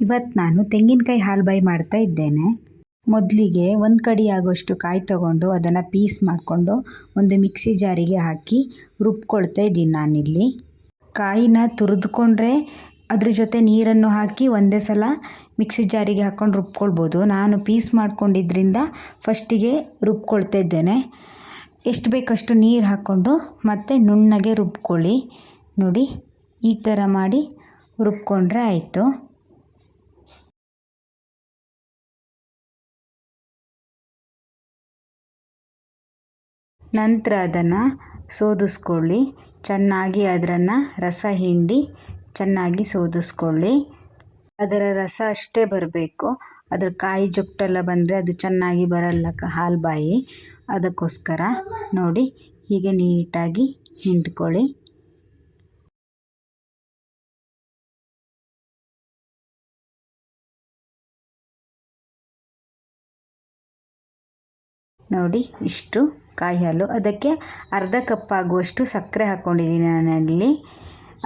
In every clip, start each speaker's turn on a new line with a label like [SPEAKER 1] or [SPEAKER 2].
[SPEAKER 1] ಇವತ್ತು ನಾನು ತೆಂಗಿನಕಾಯಿ ಹಾಲುಬಾಯಿ ಮಾಡ್ತಾ ಇದ್ದೇನೆ. ಮೊದಲಿಗೆ ಒಂದು ಕಡಿ ಆಗೋಷ್ಟು ಕಾಯಿ ತಗೊಂಡು ಅದನ್ನು ಪೀಸ್ ಮಾಡಿಕೊಂಡು ಒಂದು ಮಿಕ್ಸಿ ಜಾರಿಗೆ ಹಾಕಿ ರುಬ್ಕೊಳ್ತಾ ಇದ್ದೀನಿ ನಾನಿಲ್ಲಿ. ಕಾಯಿನ ತುರಿದುಕೊಂಡ್ರೆ ಅದ್ರ ಜೊತೆ ನೀರನ್ನು ಹಾಕಿ ಒಂದೇ ಸಲ ಮಿಕ್ಸಿ ಜಾರಿಗೆ ಹಾಕ್ಕೊಂಡು ರುಬ್ಕೊಳ್ಬೋದು. ನಾನು ಪೀಸ್ ಮಾಡ್ಕೊಂಡಿದ್ದರಿಂದ ಫಸ್ಟಿಗೆ ರುಬ್ಕೊಳ್ತಾ ಇದ್ದೇನೆ. ಎಷ್ಟು ಬೇಕಷ್ಟು ನೀರು ಹಾಕ್ಕೊಂಡು ಮತ್ತೆ ನುಣ್ಣಗೆ ರುಬ್ಕೊಳ್ಳಿ. ನೋಡಿ, ಈ ಥರ ಮಾಡಿ ರುಬ್ಕೊಂಡ್ರೆ ಆಯಿತು. ನಂತರ ಅದನ್ನು ಸೋದಿಸ್ಕೊಳ್ಳಿ. ಚೆನ್ನಾಗಿ ಅದನ್ನು ರಸ ಹಿಂಡಿ ಚೆನ್ನಾಗಿ ಸೋದಿಸ್ಕೊಳ್ಳಿ. ಅದರ ರಸ ಅಷ್ಟೇ ಬರಬೇಕು. ಅದರ ಕಾಯಿ ಜೊಟ್ಟೆಲ್ಲ ಬಂದರೆ ಅದು ಚೆನ್ನಾಗಿ ಬರಲ್ಲ ಹಾಲುಬಾಯಿ. ಅದಕ್ಕೋಸ್ಕರ ನೋಡಿ, ಹೀಗೆ ನೀಟಾಗಿ ಹಿಂಡ್ಕೊಳ್ಳಿ. ನೋಡಿ, ಇಷ್ಟು ಕಾಯಿ ಹಾಲು. ಅದಕ್ಕೆ ಅರ್ಧ ಕಪ್ ಆಗುವಷ್ಟು ಸಕ್ಕರೆ ಹಾಕ್ಕೊಂಡಿದ್ದೀನಿ ನಾನಲ್ಲಿ.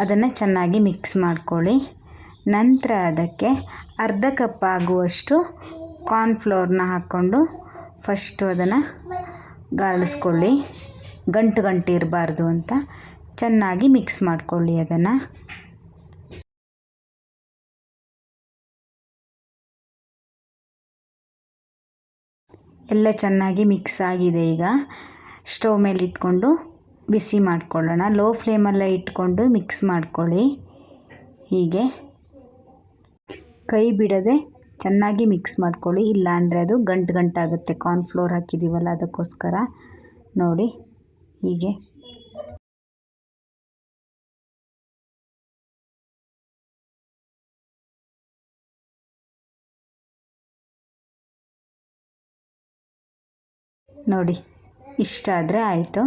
[SPEAKER 1] ಅದನ್ನು ಚೆನ್ನಾಗಿ ಮಿಕ್ಸ್ ಮಾಡ್ಕೊಳ್ಳಿ. ನಂತರ ಅದಕ್ಕೆ ಅರ್ಧ ಕಪ್ ಆಗುವಷ್ಟು ಕಾರ್ನ್ಫ್ಲೋರ್ನ ಹಾಕ್ಕೊಂಡು ಫಸ್ಟು ಅದನ್ನು ಗಾಳಿಸ್ಕೊಳ್ಳಿ. ಗಂಟು ಇರಬಾರ್ದು ಅಂತ ಚೆನ್ನಾಗಿ ಮಿಕ್ಸ್ ಮಾಡ್ಕೊಳ್ಳಿ. ಅದನ್ನು ಎಲ್ಲ ಚೆನ್ನಾಗಿ ಮಿಕ್ಸ್ ಆಗಿದೆ. ಈಗ ಸ್ಟವ್ ಮೇಲೆ ಇಟ್ಕೊಂಡು ಬಿಸಿ ಮಾಡ್ಕೊಳ್ಳೋಣ. ಲೋ ಫ್ಲೇಮಲ್ಲೇ ಇಟ್ಕೊಂಡು ಮಿಕ್ಸ್ ಮಾಡ್ಕೊಳ್ಳಿ. ಹೀಗೆ ಕೈ ಬಿಡದೆ ಚೆನ್ನಾಗಿ ಮಿಕ್ಸ್ ಮಾಡ್ಕೊಳ್ಳಿ. ಇಲ್ಲಾಂದರೆ ಅದು ಗಂಟಾಗುತ್ತೆ. ಕಾರ್ನ್ಫ್ಲೋರ್ ಹಾಕಿದ್ದೀವಲ್ಲ, ಅದಕ್ಕೋಸ್ಕರ ನೋಡಿ ಹೀಗೆ. ನೋಡಿ, ಇಷ್ಟಾದರೆ ಆಯಿತು.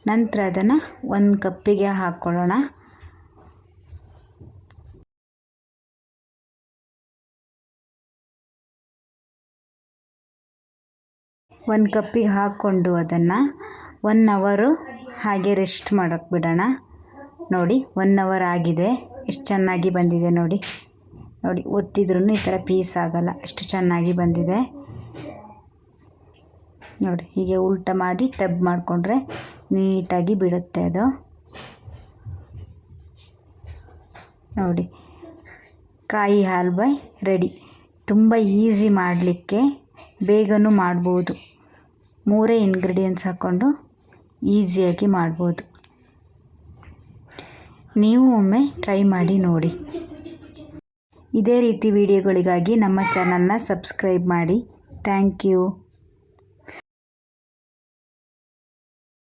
[SPEAKER 1] ನಂತರ ಅದನ್ನು ಒಂದು ಕಪ್ಪಿಗೆ ಹಾಕ್ಕೊಳ್ಳೋಣ. ಒಂದು ಕಪ್ಪಿಗೆ ಹಾಕ್ಕೊಂಡು ಅದನ್ನು 1 ಅವರು ಹಾಗೆ ರೆಸ್ಟ್ ಮಾಡೋಕ್ಕೆ ಬಿಡೋಣ. ನೋಡಿ, 1 ಅವರ್ ಆಗಿದೆ. ಎಷ್ಟು ಚೆನ್ನಾಗಿ ಬಂದಿದೆ ನೋಡಿ. ಒತ್ತಿದ್ರೂ ಈ ಥರ ಪೀಸ್ ಆಗಲ್ಲ, ಅಷ್ಟು ಚೆನ್ನಾಗಿ ಬಂದಿದೆ. ನೋಡಿ, ಹೀಗೆ ಉಲ್ಟ ಮಾಡಿ ಟಬ್ ಮಾಡಿಕೊಂಡ್ರೆ ನೀಟಾಗಿ ಬಿಡುತ್ತೆ ಅದು. ನೋಡಿ, ಕಾಯಿ ಹಾಲುಬಾಯಿ ರೆಡಿ. ತುಂಬ ಈಸಿ ಮಾಡಲಿಕ್ಕೆ, ಬೇಗನೂ ಮಾಡ್ಬೋದು. 3 ಇಂಗ್ರೀಡಿಯೆಂಟ್ಸ್ ಹಾಕ್ಕೊಂಡು ಈಸಿಯಾಗಿ ಮಾಡ್ಬೋದು. ನೀವು ಒಮ್ಮೆ ಟ್ರೈ ಮಾಡಿ ನೋಡಿ. ಇದೇ ರೀತಿ ವಿಡಿಯೋಗಳಿಗಾಗಿ ನಮ್ಮ ಚಾನಲ್ನ ಸಬ್ಸ್ಕ್ರೈಬ್ ಮಾಡಿ. Thank you.